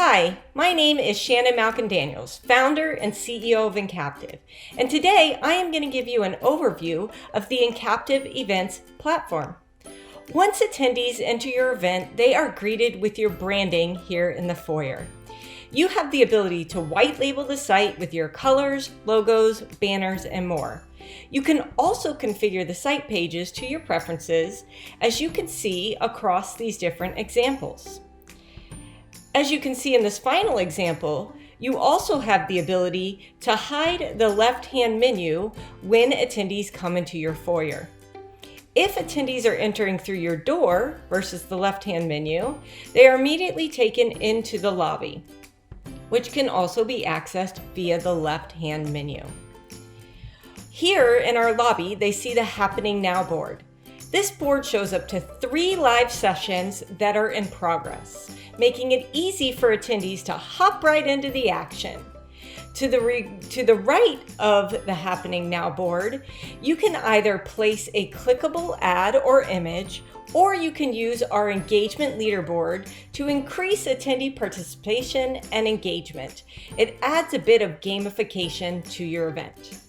Hi, my name is Shannon Malkin-Daniels, founder and CEO of encaptiv, and today I am going to give you an overview of the encaptiv Events platform. Once attendees enter your event, they are greeted with your branding here in the foyer. You have the ability to white label the site with your colors, logos, banners, and more. You can also configure the site pages to your preferences, as you can see across these different examples. As you can see in this final example, you also have the ability to hide the left-hand menu when attendees come into your foyer. If attendees are entering through your door versus the left-hand menu, they are immediately taken into the lobby, which can also be accessed via the left-hand menu. Here in our lobby, they see the Happening Now board. This board shows up to 3 live sessions that are in progress, making it easy for attendees to hop right into the action. To the right of the Happening Now board, you can either place a clickable ad or image, or you can use our engagement leaderboard to increase attendee participation and engagement. It adds a bit of gamification to your event.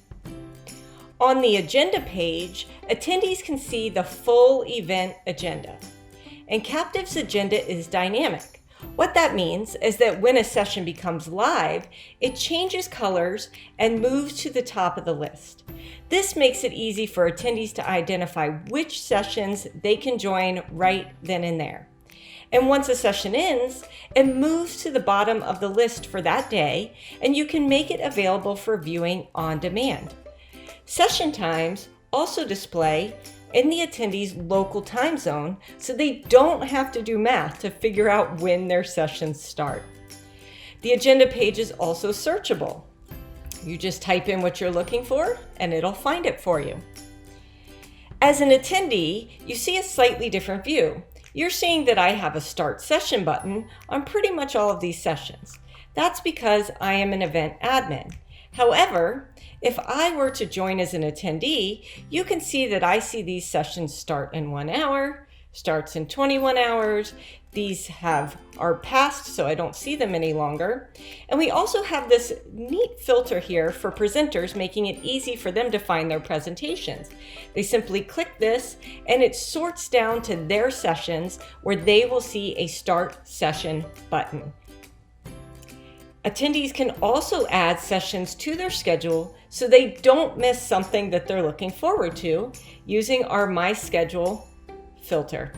On the agenda page, attendees can see the full event agenda. encaptiv's agenda is dynamic. What that means is that when a session becomes live, it changes colors and moves to the top of the list. This makes it easy for attendees to identify which sessions they can join right then and there. And once a session ends, it moves to the bottom of the list for that day, and you can make it available for viewing on demand. Session times also display in the attendee's local time zone, so they don't have to do math to figure out when their sessions start. The agenda page is also searchable. You just type in what you're looking for and it'll find it for you. As an attendee, you see a slightly different view. You're seeing that I have a Start Session button on pretty much all of these sessions. That's because I am an event admin. However, if I were to join as an attendee, you can see that I see these sessions start in 1 hour, starts in 21 hours. These are past, so I don't see them any longer. And we also have this neat filter here for presenters, making it easy for them to find their presentations. They simply click this and it sorts down to their sessions where they will see a Start Session button. Attendees can also add sessions to their schedule so they don't miss something that they're looking forward to using our My Schedule filter.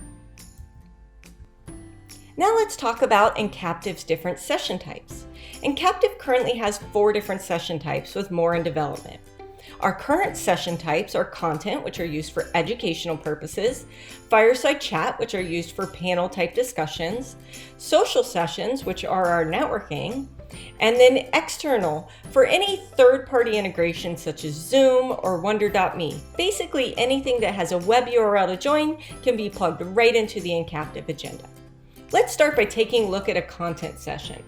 Now let's talk about encaptiv's different session types. encaptiv currently has 4 different session types with more in development. Our current session types are content, which are used for educational purposes, fireside chat, which are used for panel type discussions, social sessions, which are our networking, and then external for any third-party integration such as Zoom or Wonder.me. Basically, anything that has a web URL to join can be plugged right into the encaptiv agenda. Let's start by taking a look at a content session.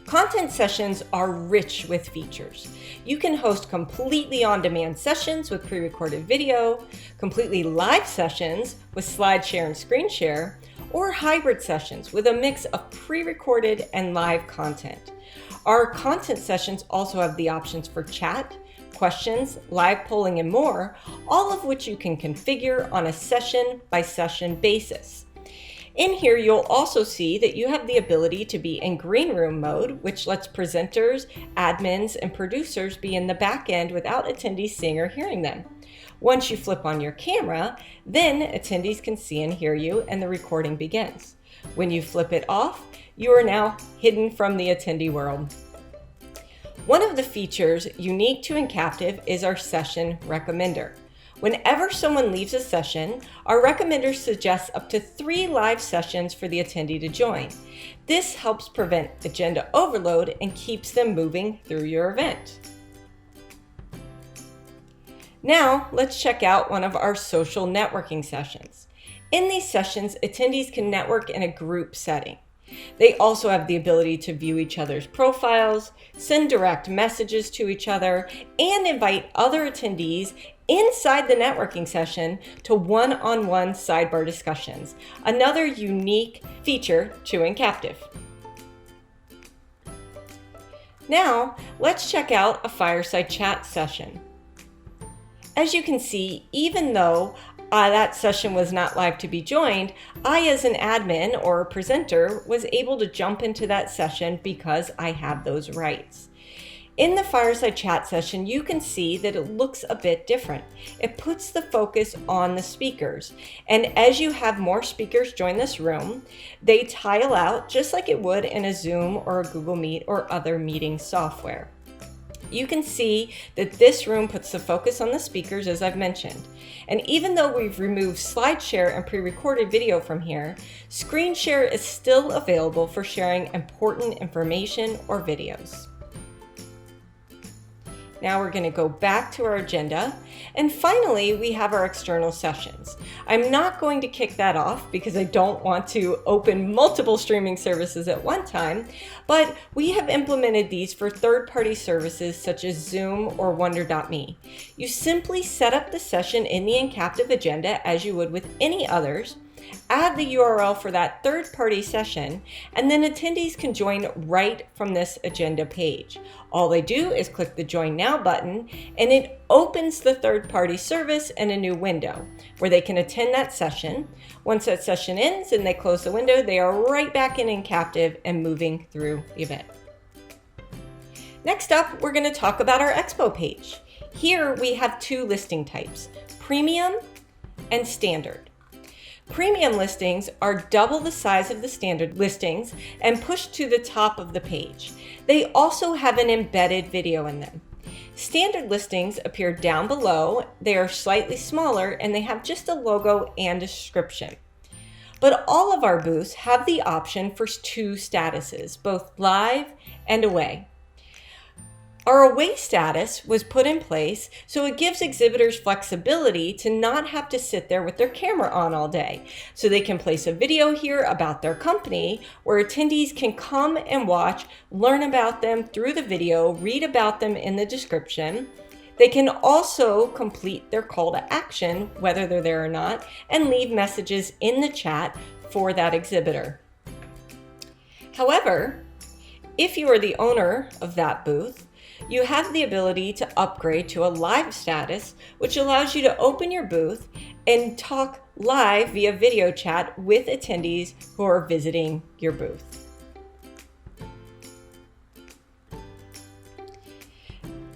Content sessions are rich with features. You can host completely on-demand sessions with pre-recorded video, completely live sessions with slide share and screen share, or hybrid sessions with a mix of pre-recorded and live content. Our content sessions also have the options for chat, questions, live polling, and more, all of which you can configure on a session-by-session basis. In here, you'll also see that you have the ability to be in green room mode, which lets presenters, admins, and producers be in the back end without attendees seeing or hearing them. Once you flip on your camera, then attendees can see and hear you and the recording begins. When you flip it off, you are now hidden from the attendee world. One of the features unique to encaptiv is our session recommender. Whenever someone leaves a session, our recommender suggests up to 3 live sessions for the attendee to join. This helps prevent agenda overload and keeps them moving through your event. Now, let's check out one of our social networking sessions. In these sessions, attendees can network in a group setting. They also have the ability to view each other's profiles, send direct messages to each other, and invite other attendees inside the networking session to one-on-one sidebar discussions, another unique feature to encaptiv. Now, let's check out a fireside chat session. As you can see, even though that session was not live to be joined, I as an admin or a presenter was able to jump into that session because I have those rights. In the fireside chat session, you can see that it looks a bit different. It puts the focus on the speakers. And as you have more speakers join this room, they tile out just like it would in a Zoom or a Google Meet or other meeting software. You can see that this room puts the focus on the speakers, as I've mentioned. And even though we've removed SlideShare and pre-recorded video from here, Screen Share is still available for sharing important information or videos. Now we're going to go back to our agenda. And finally, we have our external sessions. I'm not going to kick that off because I don't want to open multiple streaming services at one time, but we have implemented these for third-party services such as Zoom or Wonder.me. You simply set up the session in the encaptiv agenda as you would with any others, add the URL for that third-party session, and then attendees can join right from this agenda page. All they do is click the Join Now button, and it opens the third-party service in a new window where they can attend that session. Once that session ends and they close the window, they are right back in encaptiv and moving through the event. Next up, we're going to talk about our Expo page. Here we have two listing types, Premium and Standard. Premium listings are double the size of the standard listings and pushed to the top of the page. They also have an embedded video in them. Standard listings appear down below. They are slightly smaller and they have just a logo and a description. But all of our booths have the option for two statuses, both live and away. Our away status was put in place so it gives exhibitors flexibility to not have to sit there with their camera on all day. So they can place a video here about their company where attendees can come and watch, learn about them through the video, read about them in the description. They can also complete their call to action, whether they're there or not, and leave messages in the chat for that exhibitor. However, if you are the owner of that booth, you have the ability to upgrade to a live status, which allows you to open your booth and talk live via video chat with attendees who are visiting your booth.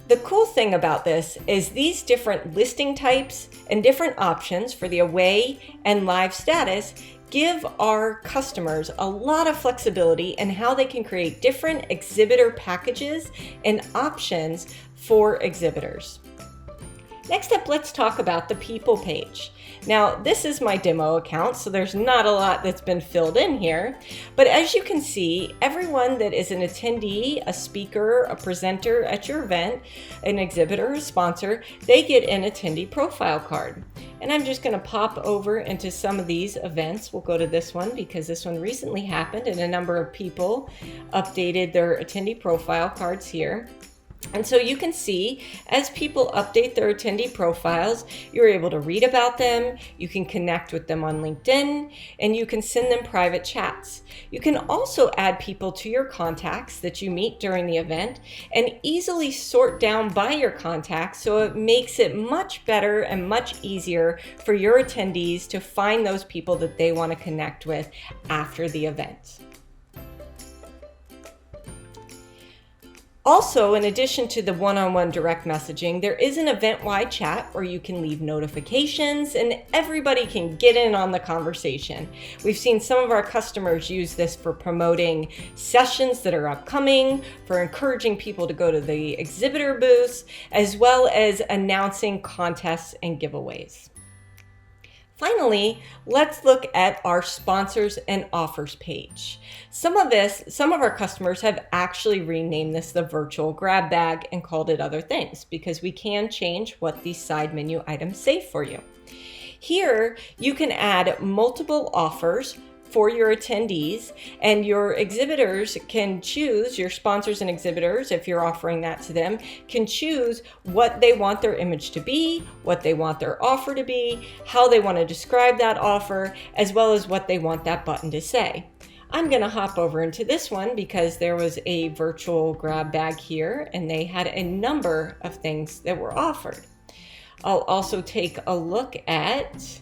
The cool thing about this is these different listing types and different options for the away and live status give our customers a lot of flexibility in how they can create different exhibitor packages and options for exhibitors. Next up, let's talk about the People page. Now, this is my demo account, so there's not a lot that's been filled in here. But as you can see, everyone that is an attendee, a speaker, a presenter at your event, an exhibitor, a sponsor, they get an attendee profile card. And I'm just going to pop over into some of these events. We'll go to this one because this one recently happened and a number of people updated their attendee profile cards here. And so you can see as people update their attendee profiles, you're able to read about them, you can connect with them on LinkedIn, and you can send them private chats. You can also add people to your contacts that you meet during the event and easily sort down by your contacts, so it makes it much better and much easier for your attendees to find those people that they want to connect with after the event. Also, in addition to the one-on-one direct messaging, there is an event-wide chat where you can leave notifications and everybody can get in on the conversation. We've seen some of our customers use this for promoting sessions that are upcoming, for encouraging people to go to the exhibitor booths, as well as announcing contests and giveaways. Finally, let's look at our sponsors and offers page. Some of our customers have actually renamed this the virtual grab bag and called it other things because we can change what these side menu items say for you. Here, you can add multiple offers for your attendees, and your exhibitors can choose, your sponsors and exhibitors, if you're offering that to them, can choose what they want their image to be, what they want their offer to be, how they want to describe that offer, as well as what they want that button to say. I'm going to hop over into this one because there was a virtual grab bag here and they had a number of things that were offered. I'll also take a look at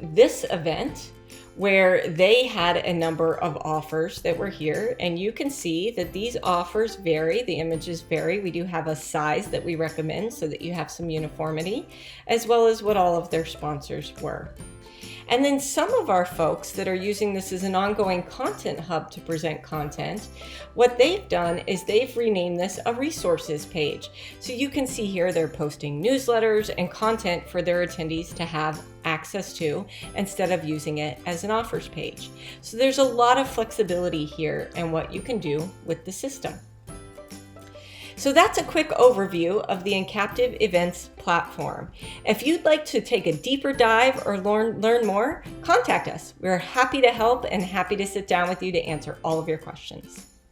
this event where they had a number of offers that were here, and you can see that these offers vary, the images vary. We do have a size that we recommend so that you have some uniformity, as well as what all of their sponsors were. And then some of our folks that are using this as an ongoing content hub to present content, what they've done is they've renamed this a resources page. So you can see here they're posting newsletters and content for their attendees to have access to instead of using it as an offers page. So there's a lot of flexibility here in what you can do with the system. So that's a quick overview of the encaptiv Events platform. If you'd like to take a deeper dive or learn more, contact us. We're happy to help and happy to sit down with you to answer all of your questions.